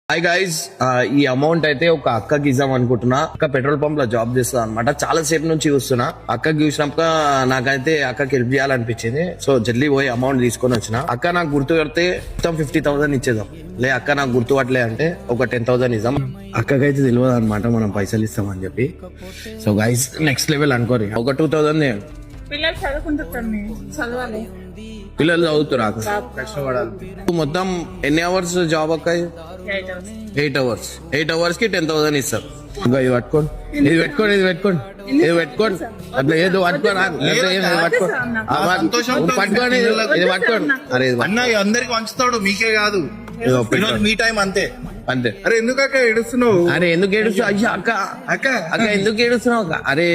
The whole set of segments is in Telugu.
హాయ్ గైస్, ఈ అమౌంట్ అయితే ఒక అక్కకి ఇద్దాం అనుకుంటున్నా. అక్క పెట్రోల్ పంప్ లో జాబ్ చేస్తుంది అనమాట. చాలా సేపు నుంచి చూస్తున్నా. అక్కకి చూసినాక నాకైతే అక్కకి హెల్ప్ చేయాలనిపించింది. సో జల్దీ పోయి అమౌంట్ తీసుకొని వచ్చిన. అక్క నాకు గుర్తు పెడితే మొత్తం 50,000 ఇచ్చేద్దాం. లే అక్క నాకు గుర్తు పట్టలే అంటే ఒక 10,000 ఇద్దాం. అక్కకైతే తెలియదు అనమాట మనం పైసలు ఇస్తామని చెప్పి. సో గైస్ నెక్స్ట్ లెవెల్ అనుకోరి. ఒక 2,000 పిల్లలు చదవాలి. పిల్లలు చదువుతురా కష్టపడాలి. మొత్తం ఎన్ని అవర్స్ జాబ్ అక్క? 8 అవర్స్. 8 అవర్స్ కి 10,000 ఇస్తారు. ఇంకా ఇది పట్టుకోండి, ఇది పెట్టుకోండి, ఇది పెట్టుకోండి, ఇది పెట్టుకోండి. అట్లా ఏదో పట్టుకోండి, పట్టుకోండి, ఇది పట్టుకోండి. అరే అన్న అందరికి వంచుతాడు, మీకే కాదు. మీ టైం అంతే అంతే. అరే ఎందుకు అక్క ఏడుస్తున్నావు? అరే ఎందుకు ఏడుస్తున్నావు? అయ్యా అక్క అక్క అక్క ఎందుకు ఏడుస్తున్నావు అక్క? అరే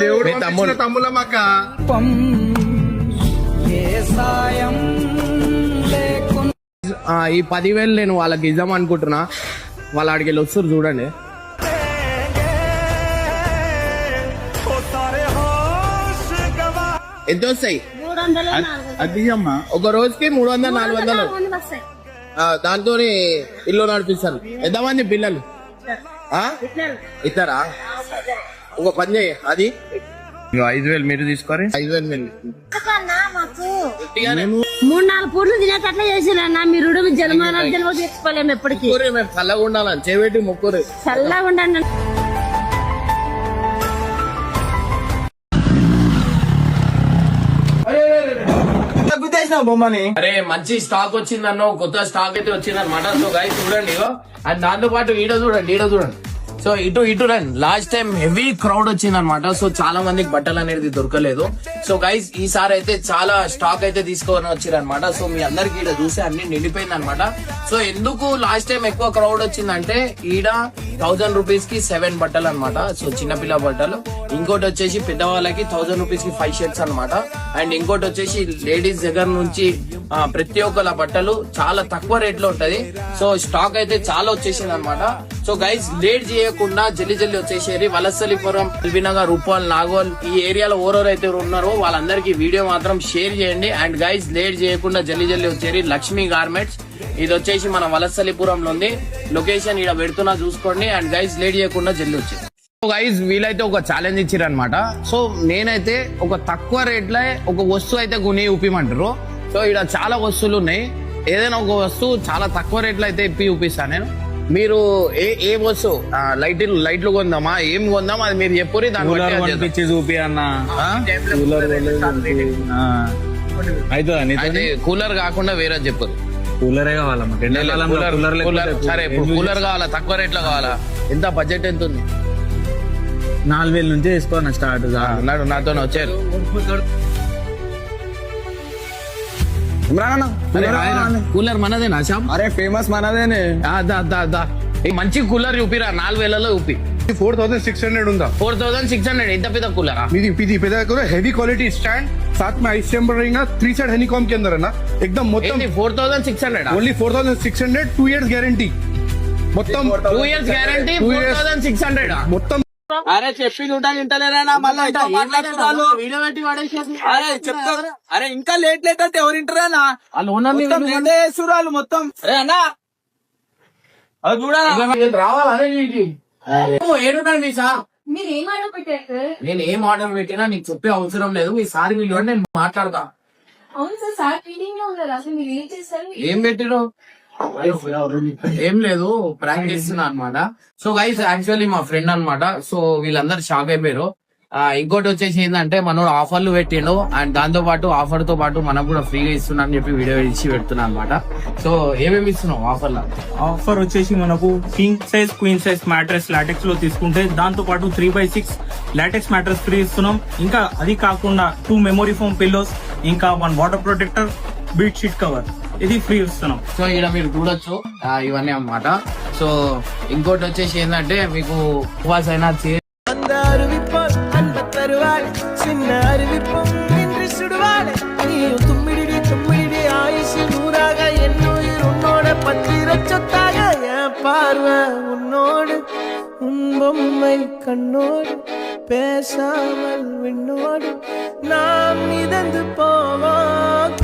దేవుడు తమ్ములం అక్క. ఈ 10,000 నేను వాళ్ళకి ఇద్దాం అనుకుంటున్నా. వాళ్ళ ఆడికి వెళ్ళి వస్తారు చూడండి. ఎంత వస్తాయి? అది అమ్మా ఒక రోజుకి 300-400. దాంతో ఇల్లు నడిపిస్తారు. ఎంతమంది పిల్లలు ఇస్తారా? ఒక పని చేయి, అది 5,000 మీరు తీసుకోరు. 5,000 మాకు 3-4 పూట్లు తినేటట్లా చేసిరన్నా. మీరు జన్మరాజ్యాలు తెచ్చుకోలేము ఎప్పటికీ. మేము చల్లగా ఉండాలని చేపెట్టి మొక్కురు. చల్లగా ఉండండి. బొమ్మని అరే మంచి స్టాక్ వచ్చిందన్న, కొత్త స్టాక్ అయితే వచ్చిందన్నమాట. సో గైస్ చూడండి, అండ్ దాంతో పాటు ఈడ చూడండి, ఈడ చూడండి. సో ఇటు రండి. లాస్ట్ టైం హెవీ క్రౌడ్ వచ్చింది అనమాట. సో చాలా మందికి బట్టలు అనేది దొరకలేదు. సో గైస్ ఈసారి అయితే చాలా స్టాక్ అయితే తీసుకొని వచ్చారు అనమాట. సో మీ అందరికి ఈడ చూసి అన్ని నిండిపోయింది అనమాట. సో ఎందుకు లాస్ట్ టైం ఎక్కువ క్రౌడ్ వచ్చిందంటే ఈడ 1,000 రూపీస్ కి 7 బట్టలు అనమాట. సో చిన్నపిల్ల బట్టలు. ఇంకోటి వచ్చేసి పెద్దవాళ్ళకి 1,000 రూపీస్ కి 5 షర్ట్స్ అనమాట. అండ్ ఇంకోటి వచ్చేసి లేడీస్ దగ్గర నుంచి ప్రతి ఒక్కల బట్టలు చాలా తక్కువ రేట్ లో ఉంటది. సో స్టాక్ అయితే చాలా వచ్చేసింది అనమాట. సో గైస్ లేట్ చేయకుండా జల్లి వచ్చేసేది. వలసలిపురం, ఎల్బీనగర్, రూపాల్, నాగోల్ ఈ ఏరియాలో ఓరోరు అయితే ఉన్నారో వాళ్ళందరికీ వీడియో మాత్రం షేర్ చేయండి. అండ్ గైస్ లేట్ చేయకుండా జల్లి వచ్చేది లక్ష్మీ గార్మెంట్స్. ఇది వచ్చేసి మన వలసలిపురంలో ఉంది. లొకేషన్ ఇక్కడ పెడుతున్నా చూసుకోండి. అండ్ గైస్ లేట్ చేయకుండా జల్లి వచ్చేది. గైస్ వీలైతే ఒక ఛాలెంజ్ ఇచ్చారనమాట. సో నేనైతే ఒక తక్కువ రేట్లో ఒక వస్తువు అయితే కొని చూపిమంటారు. సో ఇక్కడ చాలా వస్తువులు ఉన్నాయి. ఏదైనా ఒక వస్తువు చాలా తక్కువ రేట్లో అయితే ఇప్పి చూపిస్తాను నేను. మీరు ఏ వస్తువు లైట్లు కొందామా ఏం కొందాం అది మీరు చెప్పురి. దాని చూపి అన్న అయితే కూలర్ కాకుండా వేరే చెప్పరు. కూలరే కావాలమ్మా. సరే ఇప్పుడు కూలర్ కావాలా? తక్కువ రేట్లో కావాలా? ఎంత బడ్జెట్ ఎంత ఉంది? 4,000 నుంచి వేసుకోనా స్టార్ట్. నాతో వచ్చారు. కూలర్ మనదేనా షాప్? అరే ఫేమస్ మనదేనే. మంచి కూలర్ చూపిరా. 4,000లో చూపి. 4,600 ఉందా? 4,600. ఎంత పెద్ద కూలరా? ఇది పెద్ద కూలర్, हेवी क्वालिटी स्टैंड, साथ में आइस चैम्बर रहेगा, 3 साइड हनीकॉम के अंदर है ना एकदम. మొత్తం 4,600 ఓన్లీ 4,600. 2 years guarantee. మొత్తం 2 years గ్యారంటీ. 4,600 మొత్తం. అరే చెప్పింది ఉంటాను ఇంటలేనా? మళ్ళీ వీడియో పెట్టి పడేసేసి. అరే చెప్తా. అరే ఇంకా లేట్ అంటే ఎవరు ఇంటరేనా? వాళ్ళు మొత్తం. అరే అన్నా అది చూడాలి రావాలనే ఏడుండండి సార్. మీరు ఏం ఆర్డర్ పెట్టారు? నేను ఏం ఆర్డర్ పెట్టినా నీకు చెప్పే అవసరం లేదు. మీ సార్ వీళ్ళు నేను మాట్లాడతా. అవును సార్, సార్ ఫీడింగ్ లో ఉన్నారు. అసలు మీరు ఏం చేస్తారు? ఏం పెట్టిరు? ఏం లేదు, ప్రాంక్ చేస్తున్నా అనమాట. సో గైస్ యాక్చువల్లీ మా ఫ్రెండ్ అనమాట. సో వీళ్ళందరూ షాక్ అయిపోయారు. ఇంకోటి వచ్చేసి ఏంటంటే మనోడు ఆఫర్లు పెట్టిండు. అండ్ దాంతో పాటు ఆఫర్ తో పాటు మనకు కూడా ఫ్రీగా ఇస్తున్నా అని చెప్పి వీడియో ఇచ్చి పెడుతున్నా అనమాట. సో ఏమేమి ఇస్తున్నావు ఆఫర్లో? ఆఫర్ వచ్చేసి మనకు king size, queen size mattress LaTeX లో తీసుకుంటే దాంతో పాటు 3x6 లాటెక్స్ మ్యాట్రెస్ ఫ్రీ ఇస్తున్నాం. ఇంకా అది కాకుండా 2 మెమొరీ ఫోమ్ పిల్లోస్, ఇంకా 1 water protector, beat sheet cover ఇది ఫ్రీ ఇస్తున్నాం. సో ఇక్కడ మీరు చూడొచ్చు ఇవన్నీ అన్నమాట. సో ఇంకోటి వచ్చేసి ఏంటంటే మీకు ఉపవాస అయినా చిన్న అరివిప్పం సుడువాడే తుమ్మిడి ఆయుష్ నూరాగా பார்வை உன்னோடு உன் பொம்மை கண்ணோடு பேசாமல் விண்ணோடு நாம் மிதந்து போவோம்